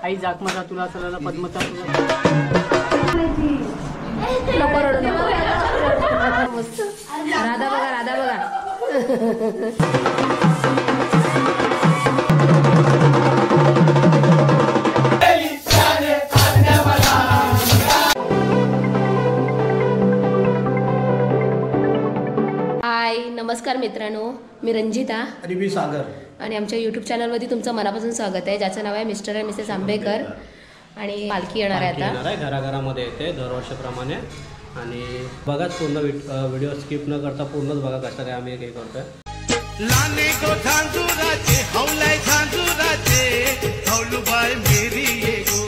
आई जागमाता तुला सराला पद्मता तुला राधा बघा राधा बघा. हाय नमस्कार मित्रांनो, मी रंजिता आणि मी सागर आणि आमच्या यूट्यूब चॅनलवरती तुमचं मनापासून स्वागत आहे, ज्याचं नाव आहे मिस्टर आणि मिसेस आंबेकर. आणि पालखी येणार आहे आता घराघरामध्ये येते दरवर्षीप्रमाणे. आणि बघाच पूर्ण व्हिडिओ स्किप न करता पूर्णच बघा कसं काय आम्ही हे करतोय. लाने को झांझुराचे हौलाय झांझुराचे हौलुबाई मेरी येगो.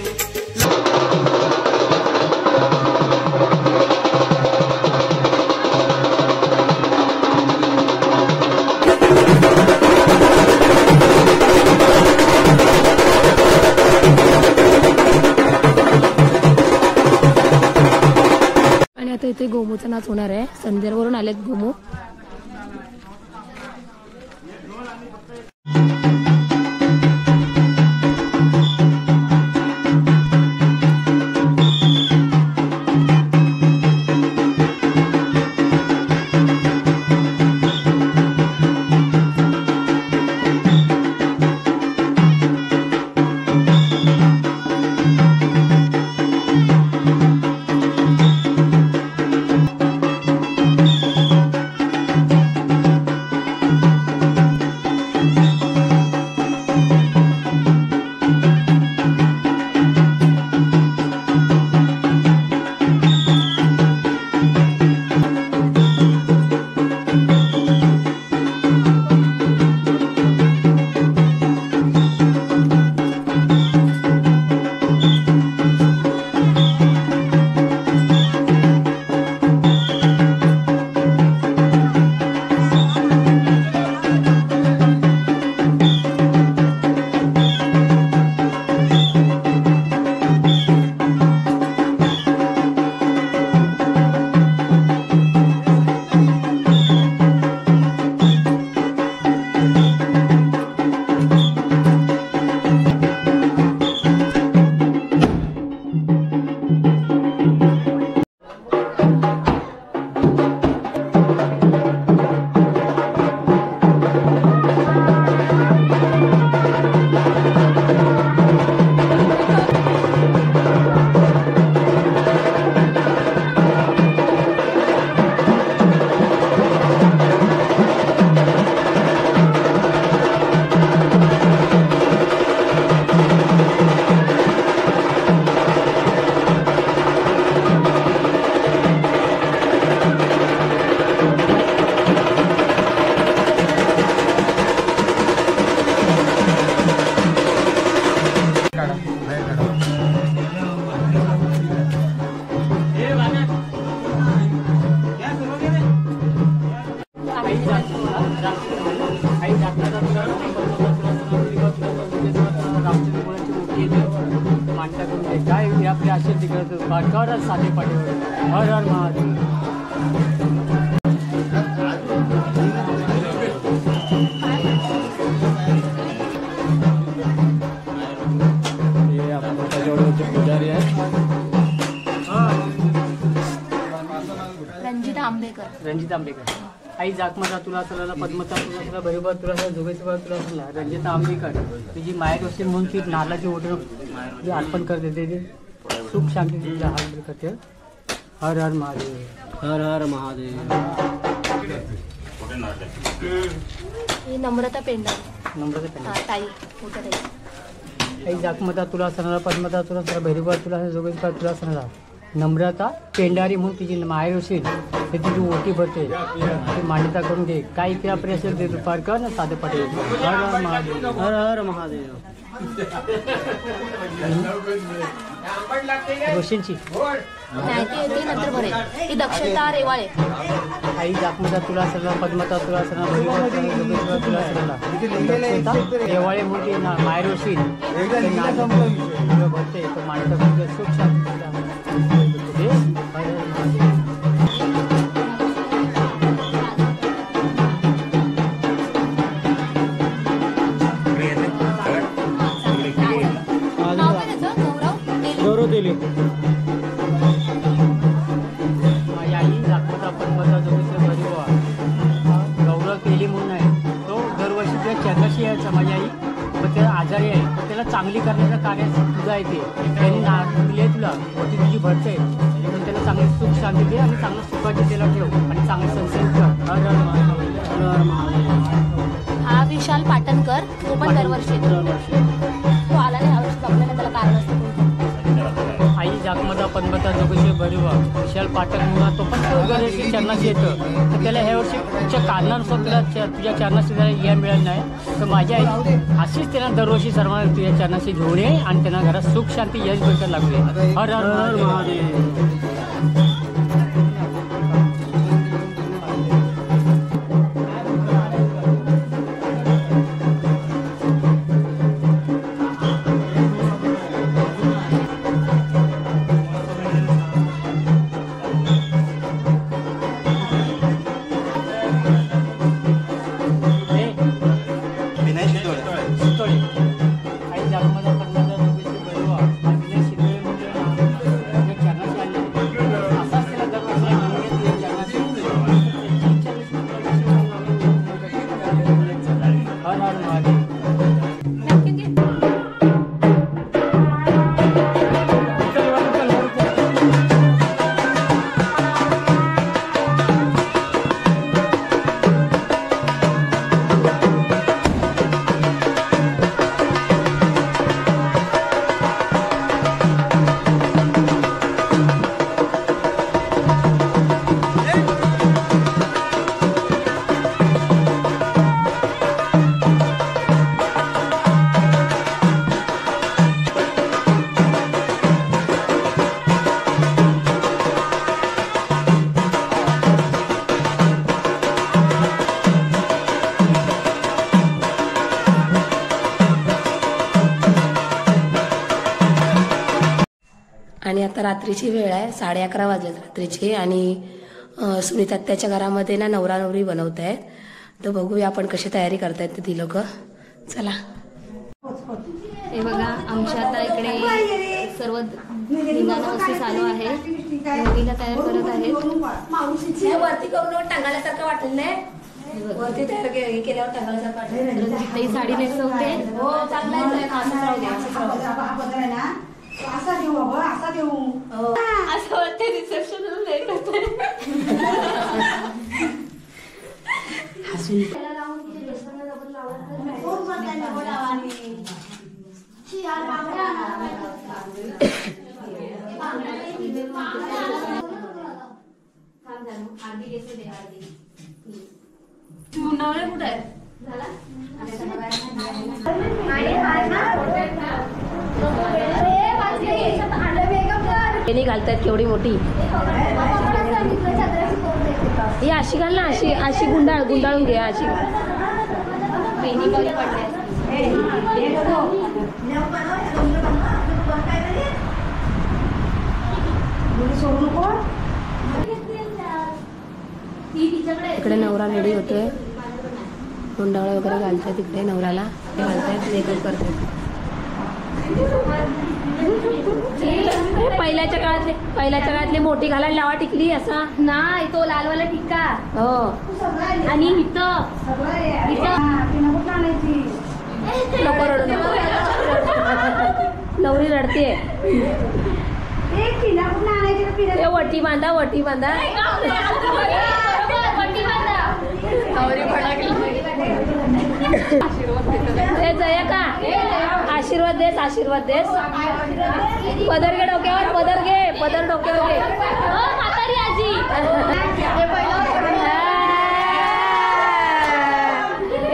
आणि आता इथे गोमूचा नाच होणार आहे. संध्यावरून आलेत गोमू. काय आपले असेल तिकडे पाठकावरच साधे पाठीवर. हर हर महादेव. हे आपल्या जवळचे पुजारी आहेत रंजिता आंबेकर. रंजिता आंबेकर. आई जागमाता तुला सराला पद्मता तुला सरा भैरवा तुला सरा जोगेश्वर तुला सरा रंजिता आंबेकर तुझी मायर असेल म्हणून ती नारळाची ओढण जे अर्पण करते ते सुख शांती तुझ्या हात करते. हर हर महादेव. हर हर महादेव. ही नम्रता पेंडा. नम्रता पेंडा. ताई मोठ्या ताई. आई जागमाता तुला सराला पद्मता तुला सरा भैरवा तुला सरा जोगेश्वर तुला सरा नम्रता पेंडारी म्हणून तिची माहेर असेल ते तिची ओटी भरते ती मान्यता करून घे. काही क्रिया आपली असेल ते दुपार कर ना साधे पाठीवर. हर हर महादेव. हर हर महादेव. रोशींची नाही ती नंतर भरेल. ती दक्षता रेवाळे. आई जागमाता तुला सराला पद्मता तुला सरा भैरवा तुला सराला दक्षता रेवाळे म्हणून ती माहेर असेल ते भरते तो मान्यता करून घे. सुख शांती तुझ्या चरणाशी यायचं माझी आई, पण त्याला आजारी आहे, तर त्याला चांगली करण्याचं कार्य तुझं आहे ते. त्यांनी दिली आहे तुला, मोठी तुझी भरते, तर त्याला चांगली सुख शांती दे आणि चांगलं सुखाची त्याला ठेव आणि चांगलं संस्कार कर. हर हर महादेव, हर हर महादेव. हा विशाल पाटणकर, तो पण दरवर्षी येतो. तो आला नाही यावर्षी, आपल्याला त्याला कारण असतं. आई जागमाता पद्मता जोगेश्वरी भैरवा विशाल पाठक म्हणून तो पण दरवर्षी चरणाशी येतं, तर त्याला ह्या वर्षी तुझ्या कारणानुसार तुझ्या चरणाशी त्याला या मिळालं नाही, तर माझी आई अशीच त्यांना दरवर्षी सर्वांना तुझ्या चरणाशी घेऊन ये आणि त्यांना घरात सुख शांती यश भेटायला लागू दे. हर हर महादेव. आणि आता रात्रीची वेळ आहे, 11:30 वाजलेत रात्रीची. आणि सुनीता त्याच्या घरामध्ये ना नवरा नवरी बनवत आहेत, तर बघूया आपण कशी तयारी करतायत ती लोक. चला. हे बघा, आमच्या आता इकडे सर्व धिंगाणा वस्तू चालू आहे. नवरीला तयार करत आहेत. वरती करून टांगाल्यासारखं वाटेल नाही, वरती तयार केल्यावर टांगाल्यासारखं वाटेल. ती साडी नेसवते. हो, चांगलं आहे. असंच राहू दे, असंच राहू दे. असा देऊ बाबा, असा देऊ. असं वाटतं रिसेप्शन मुंडावळे कुठे आहे? घालतायत केवढी मोठी. ही अशी घाल ना, अशी गुंडाळून घे. अशी इकडे नवरा रेडी होतोय, गुंडावळा वगैरे घालतोय. तिकडे नवऱ्याला ते घालतायत, मेकअप करतायत. पहिल्याच्या काळातली मोठी घालायला लावा टिकली असा नाही, तो लालवाला टिक्का. हो, आणि इथं नको रडू, नवरी रडते. वटी बांधा, वटी बांधा. जया का आशीर्वाद देस, आशीर्वाद देस. पदर घे डोक्यावर, पदर घे, पदर डोक्यावर घे. म्हातारी आजी.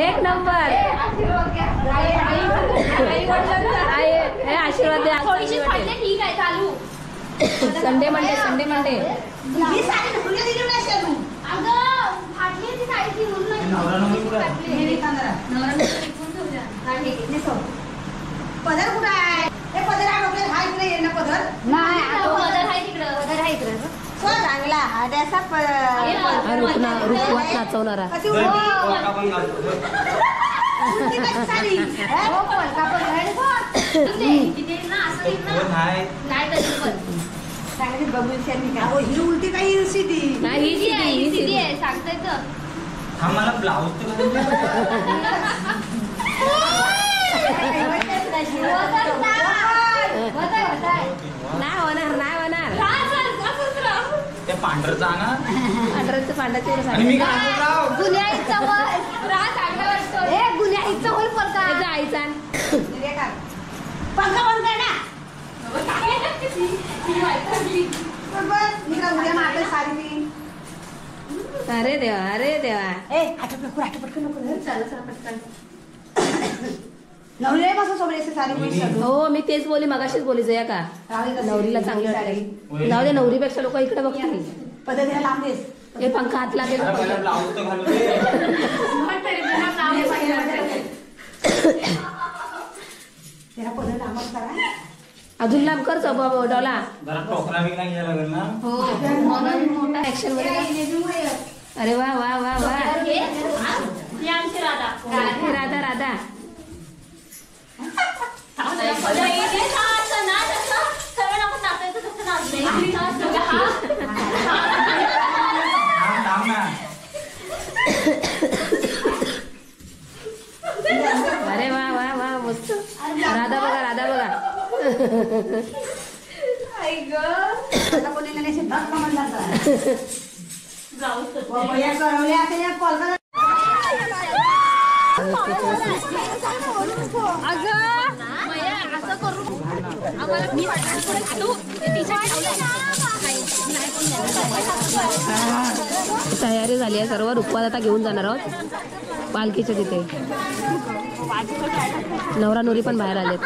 एक नंबर. आशीर्वाद दे. ठीक आहे, चालू. Sunday Monday, Sunday Monday. पदर कुठं आहे? हे पदर हा इकडे ये ना. पदर नाही, पदर आहे तिकडं, पदर आहे इकडं. चांगला रुखवात नाचवणारा. ही उलटी काही सीधी नाही, ही सीधी आहे, सांगता येतं. मला ब्लाऊज पांढरचा ना पांढऱ्याचं पांढऱ्याची आणि मी काय म्हणतो राव? गुन्ह्याईचा वर राज आडवा वाटतो. ए गुन्ह्याईचा वर पडका. त्याचा आईचा पंखा बंद कर ना. बस निघा उद्या मारते सारी ती. अरे देवा ए आटपट नको चल पटकन. नवरीला बसव सोबत असे सारी गोष्ट. हो मी तेच बोली मगाशीच बोली जया का नवरीला चांगलं वाटलं जाऊ दे नवरीपेक्षा लोक इकडे बघतील पद्धतीला लांब देस. हे पंखा हात लागेल ब्लाऊज तर घालू दे. त्याला पदर लांबच करा. अजून लांब कर डोला जरा टोकरा बिकरा घ्यायला लागेल ना. हो म्हणून मोठा ऍक्शन मध्ये अरे वा वा वा वा राधा राधा थांब ना. अरे वा वा वा मस्त राधा बघा आता कोणी नाही धक्का म्हणला करवले असेल या कॉल करा. तयारी झाली आहे सर्व रुखवात आता घेऊन जाणार आहोत पालखीच्या तिथे नवरा नवरी पण बाहेर आलेत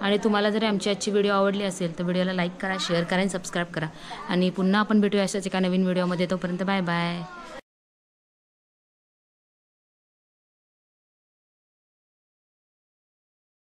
आणि तुम्हाला जर आमची आजची व्हिडिओ आवडली असेल तर व्हिडिओला लाईक करा, शेअर करा आणि सबस्क्राईब करा. आणि पुन्हा आपण भेटूया अशाच एका नवीन व्हिडिओमध्ये. तोपर्यंत बाय बाय.